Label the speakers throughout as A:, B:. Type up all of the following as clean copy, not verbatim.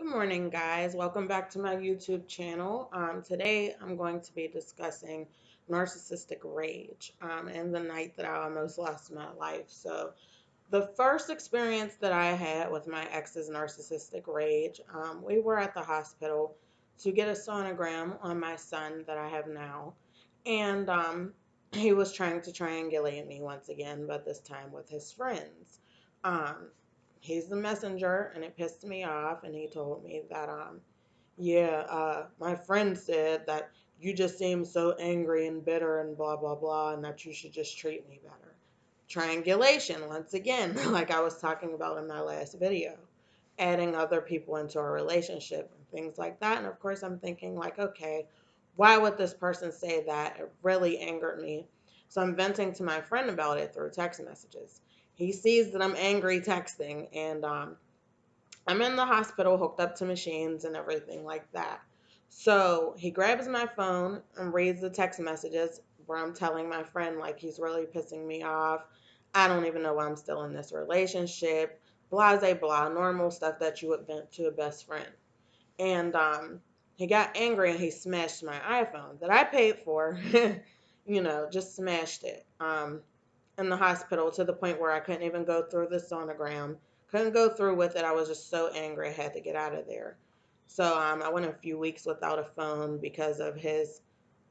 A: Good morning, guys. Welcome back to my YouTube channel. Today, I'm going to be discussing narcissistic rage and the night that I almost lost my life. So, the first experience that I had with my ex's narcissistic rage, we were at the hospital to get a sonogram on my son that I have now. And he was trying to triangulate me once again, but this time with his friends. Um, he's the messenger, and it pissed me off. And he told me that, my friend said that you just seem so angry and bitter and blah, blah, blah, and that you should just treat me better. Triangulation, once again, like I was talking about in my last video, adding other people into a relationship and things like that. And of course, I'm thinking, like, okay, why would this person say that? It really angered me. So I'm venting to my friend about it through text messages. He sees that I'm angry texting, and I'm in the hospital hooked up to machines and everything like that. So he grabs my phone and reads the text messages where I'm telling my friend, like, he's really pissing me off. I don't even know why I'm still in this relationship. Blah, blah, blah. Normal stuff that you would vent to a best friend. And he got angry and he smashed my iPhone that I paid for, just smashed it. In the hospital to the point where I couldn't even go through the sonogram. Couldn't go through with it. I was just so angry I had to get out of there. So I went a few weeks without a phone because of his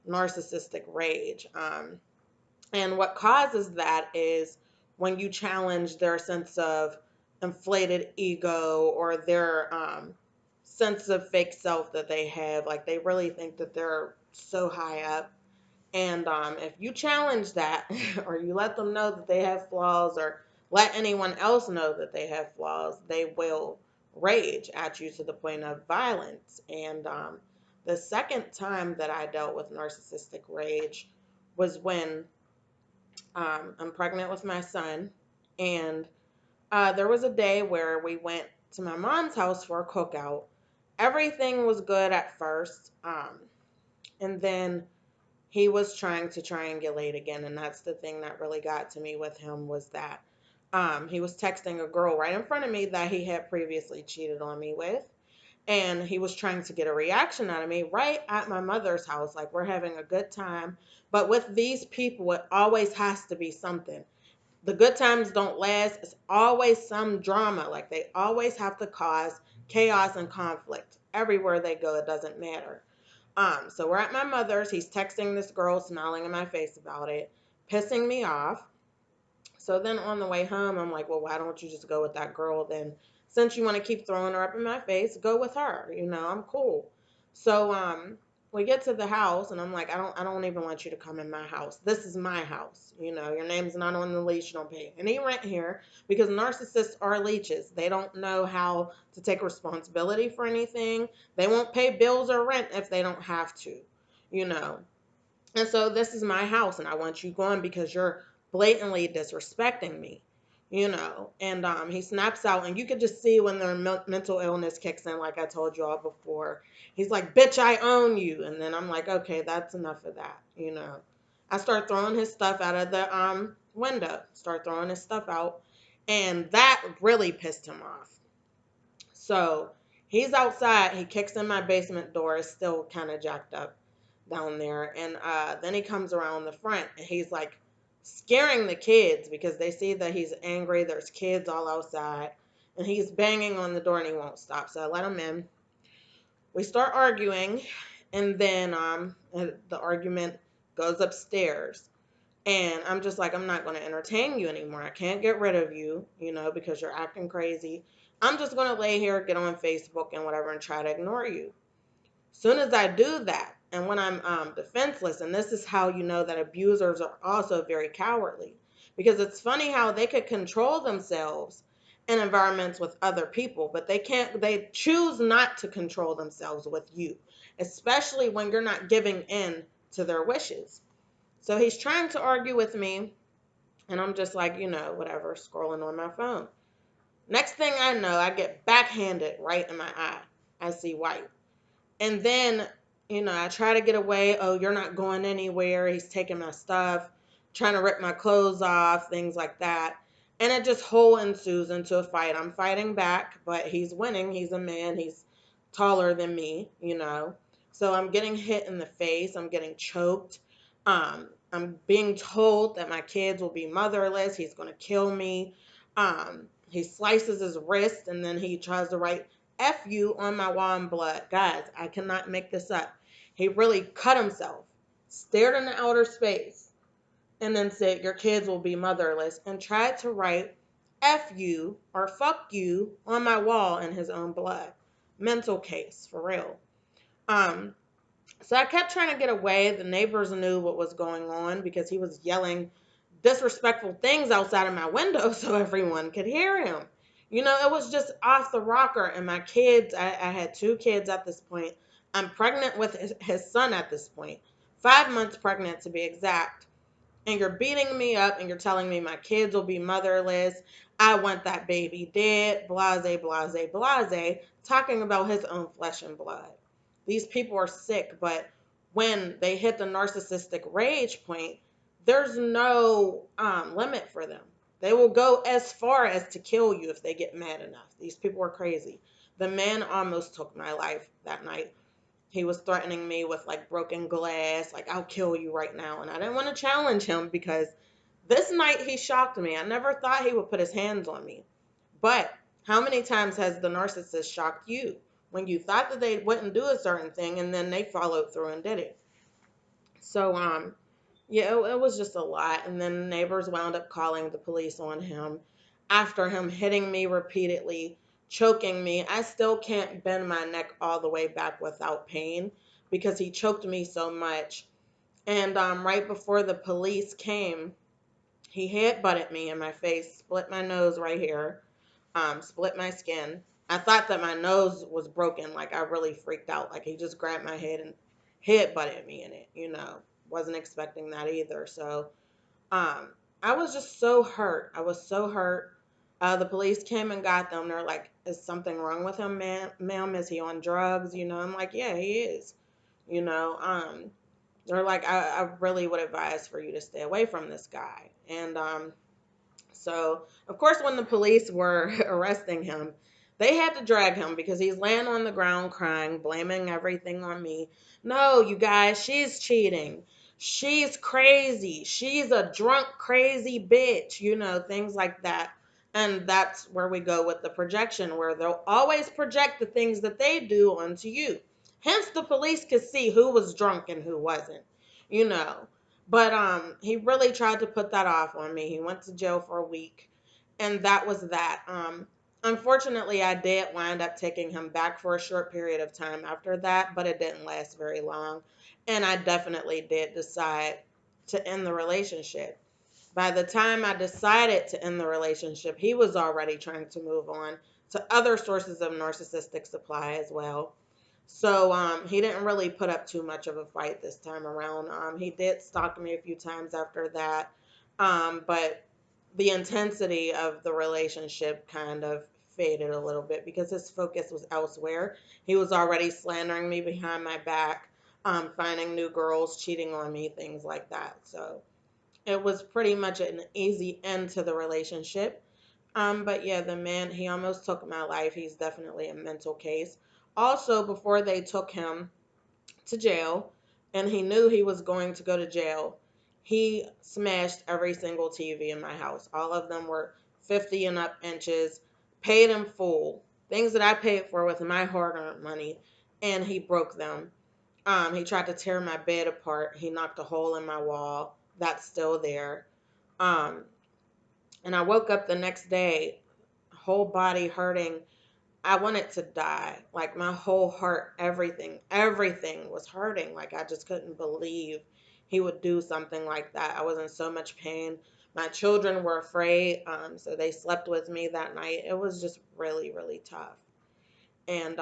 A: narcissistic rage. And what causes that is when you challenge their sense of inflated ego or their sense of fake self that they have. Like they really think that they're so high up, and if you challenge that or you let them know that they have flaws or let anyone else know that they have flaws, they will rage at you to the point of violence. And the second time that I dealt with narcissistic rage was when I'm pregnant with my son. And there was a day where we went to my mom's house for a cookout. Everything was good at first. And then he was trying to triangulate again, and that's the thing that really got to me with him was that he was texting a girl right in front of me that he had previously cheated on me with, and he was trying to get a reaction out of me right at my mother's house, like we're having a good time. But with these people, it always has to be something. The good times don't last. It's always some drama. Like they always have to cause chaos and conflict everywhere they go. It doesn't matter. So we're at my mother's. He's texting this girl, smiling in my face about it, pissing me off. So then on the way home, I'm like, well, why don't you just go with that girl then? Since you want to keep throwing her up in my face, go with her. I'm cool. So we get to the house and I'm like, I don't even want you to come in my house. This is my house. Your name's not on the leash, you don't pay any rent here because narcissists are leeches. They don't know how to take responsibility for anything. They won't pay bills or rent if they don't have to, you know. And so this is my house and I want you gone because you're blatantly disrespecting me, And he snaps out and you could just see when their mental illness kicks in, like I told you all before. He's like, bitch, I own you. And then I'm like, okay, that's enough of that. I start throwing his stuff out of the window, start throwing his stuff out. And that really pissed him off. So he's outside. He kicks in my basement door. It's still kind of jacked up down there. And then he comes around the front and he's like scaring the kids because they see that he's angry. There's kids all outside. And he's banging on the door and he won't stop. So I let him in. We start arguing. And then the argument goes upstairs. And I'm just like, I'm not going to entertain you anymore. I can't get rid of you, because you're acting crazy. I'm just going to lay here, get on Facebook and whatever, and try to ignore you. Soon as I do that, and when I'm defenseless, and this is how you know that abusers are also very cowardly, because it's funny how they could control themselves in environments with other people, but they can't. They choose not to control themselves with you, especially when you're not giving in to their wishes. So he's trying to argue with me, and I'm just like, whatever, scrolling on my phone. Next thing I know, I get backhanded right in my eye. I see white. And then, I try to get away. Oh, you're not going anywhere. He's taking my stuff, trying to rip my clothes off, things like that. And it just whole ensues into a fight. I'm fighting back, but he's winning. He's a man. He's taller than me, you know. So I'm getting hit in the face, I'm getting choked. I'm being told that my kids will be motherless, he's going to kill me. He slices his wrist and then he tries to write F you on my wall in blood. Guys, I cannot make this up. He really cut himself, stared into outer space, and then said, your kids will be motherless, and tried to write F you or fuck you on my wall in his own blood. Mental case, for real. Um, so I kept trying to get away. The neighbors knew what was going on because he was yelling disrespectful things outside of my window so everyone could hear him. You know, it was just off the rocker. And my kids, I had 2 kids at this point. I'm pregnant with his son at this point, 5 months pregnant to be exact, and you're beating me up and you're telling me my kids will be motherless. I want that baby dead, blase, blase, blase, talking about his own flesh and blood. These people are sick, but when they hit the narcissistic rage point, there's no limit for them. They will go as far as to kill you if they get mad enough. These people are crazy. The man almost took my life that night. He was threatening me with like broken glass, like I'll kill you right now. And I didn't want to challenge him because this night he shocked me. I never thought he would put his hands on me. But how many times has the narcissist shocked you when you thought that they wouldn't do a certain thing and then they followed through and did it? So yeah, it was just a lot. And then neighbors wound up calling the police on him after him hitting me repeatedly, choking me. I still can't bend my neck all the way back without pain because he choked me so much. And right before the police came, he headbutted me in my face, split my nose right here, split my skin. I thought that my nose was broken. Like I really freaked out. Like he just grabbed my head and headbutted me in it, you know. Wasn't expecting that either. So um, I was just so hurt. I was so hurt. The police came and got them. They're like, is something wrong with him, ma'am? Is he on drugs? You know, I'm like, yeah, he is. You know, they're like, I really would advise for you to stay away from this guy. And so, of course, when the police were arresting him, they had to drag him because he's laying on the ground crying, blaming everything on me. No, you guys, she's cheating. She's crazy. She's a drunk, crazy bitch, you know, things like that. And that's where we go with the projection, where they'll always project the things that they do onto you. Hence, the police could see who was drunk and who wasn't, you know. But he really tried to put that off on me. He went to jail for a week, and that was that. Unfortunately, I did wind up taking him back for a short period of time after that, but it didn't last very long. And I definitely did decide to end the relationship. By the time I decided to end the relationship, he was already trying to move on to other sources of narcissistic supply as well. So he didn't really put up too much of a fight this time around. He did stalk me a few times after that, but the intensity of the relationship kind of faded a little bit because his focus was elsewhere. He was already slandering me behind my back, finding new girls, cheating on me, things like that. So it was pretty much an easy end to the relationship. But yeah, the man, he almost took my life. He's definitely a mental case. Also, before they took him to jail, and he knew he was going to go to jail, he smashed every single TV in my house. All of them were 50 and up inches, paid in full, things that I paid for with my hard-earned money, and he broke them. He tried to tear my bed apart. He knocked a hole in my wall. That's still there. Um, and I woke up the next day, whole body hurting. I wanted to die. Like my whole heart, everything was hurting. Like I just couldn't believe he would do something like that. I was in so much pain. My children were afraid, so they slept with me that night. It was just really, really tough. And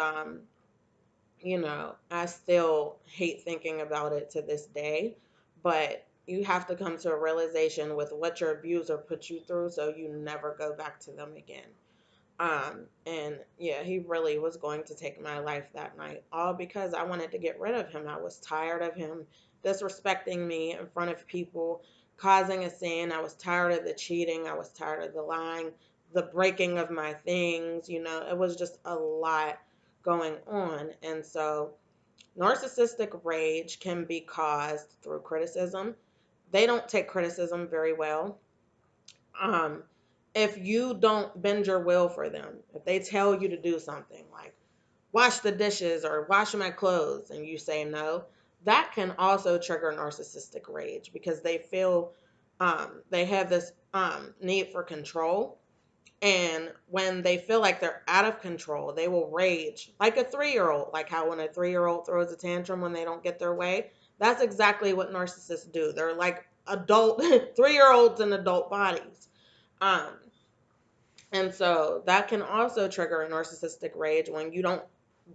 A: you know, I still hate thinking about it to this day, but you have to come to a realization with what your abuser put you through so you never go back to them again. And yeah, he really was going to take my life that night, all because I wanted to get rid of him. I was tired of him disrespecting me in front of people, causing a scene. I was tired of the cheating. I was tired of the lying, the breaking of my things. You know, it was just a lot going on. And so narcissistic rage can be caused through criticism. They don't take criticism very well. Um, if you don't bend your will for them, if they tell you to do something like wash the dishes or wash my clothes and you say no, that can also trigger narcissistic rage because they feel they have this need for control. And when they feel like they're out of control, they will rage like a 3-year old, like how when a 3-year old throws a tantrum when they don't get their way. That's exactly what narcissists do. They're like adult 3-year olds in adult bodies. Um, and so that can also trigger a narcissistic rage when you don't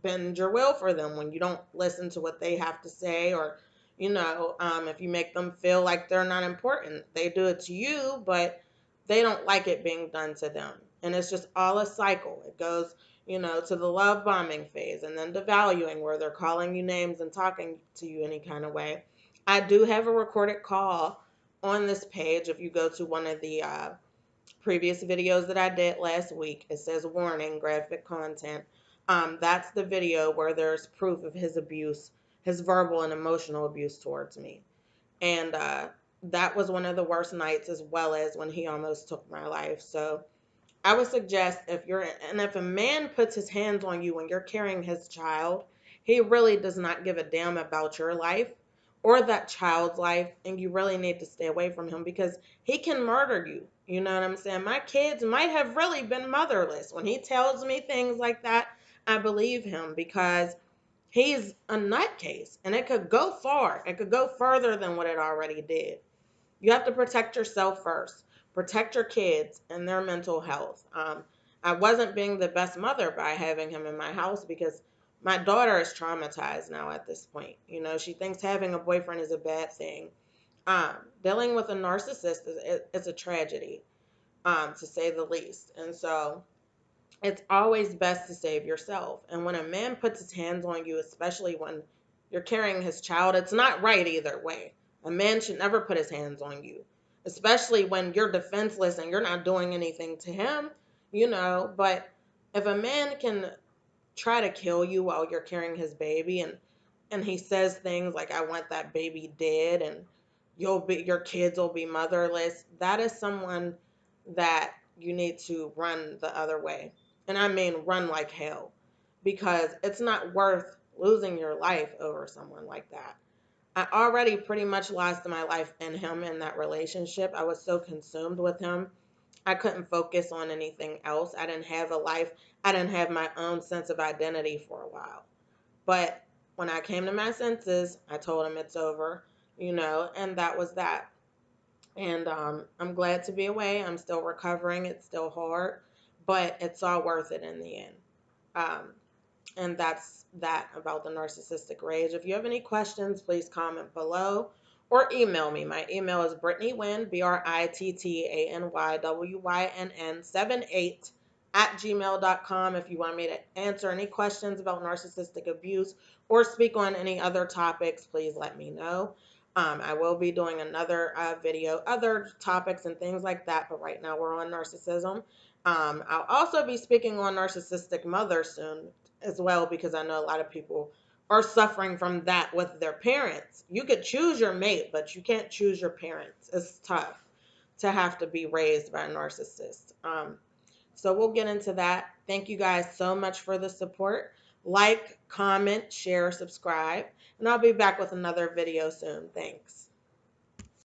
A: bend your will for them, when you don't listen to what they have to say, or, if you make them feel like they're not important, they do it to you, but they don't like it being done to them. And it's just all a cycle. It goes, to the love bombing phase and then devaluing where they're calling you names and talking to you any kind of way. I do have a recorded call on this page. If you go to one of the previous videos that I did last week, it says warning, graphic content. That's the video where there's proof of his abuse, his verbal and emotional abuse towards me. And that was one of the worst nights, as well as when he almost took my life. So I would suggest if a man puts his hands on you when you're carrying his child, he really does not give a damn about your life or that child's life, and you really need to stay away from him because he can murder you. You know what I'm saying? My kids might have really been motherless. When he tells me things like that, I believe him because he's a nutcase, and it could go far. It could go further than what it already did. You have to protect yourself first. Protect your kids and their mental health. I wasn't being the best mother by having him in my house because my daughter is traumatized now at this point. She thinks having a boyfriend is a bad thing. Dealing with a narcissist is a tragedy, to say the least. And so it's always best to save yourself. And when a man puts his hands on you, especially when you're carrying his child, it's not right either way. A man should never put his hands on you, especially when you're defenseless and you're not doing anything to him. But if a man can try to kill you while you're carrying his baby, and he says things like, I want that baby dead, and your kids will be motherless, that is someone that you need to run the other way. And I mean run like hell, because it's not worth losing your life over someone like that. I already pretty much lost my life in him in that relationship. I was so consumed with him. I couldn't focus on anything else. I didn't have a life. I didn't have my own sense of identity for a while. But when I came to my senses, I told him it's over, and that was that. And I'm glad to be away. I'm still recovering. It's still hard, but it's all worth it in the end. Um, and that's that about the narcissistic rage. If you have any questions, please comment below or email me. My email is BrittanyWynn, BrittanyWynn 78 at gmail.com. If you want me to answer any questions about narcissistic abuse or speak on any other topics, please let me know. I will be doing another video, other topics and things like that, but right now we're on narcissism. I'll also be speaking on narcissistic mothers soon as well, because I know a lot of people are suffering from that with their parents. You could choose your mate, but you can't choose your parents. It's tough to have to be raised by a narcissist. So we'll get into that. Thank you guys so much for the support. Like, comment, share, subscribe, and I'll be back with another video soon. Thanks.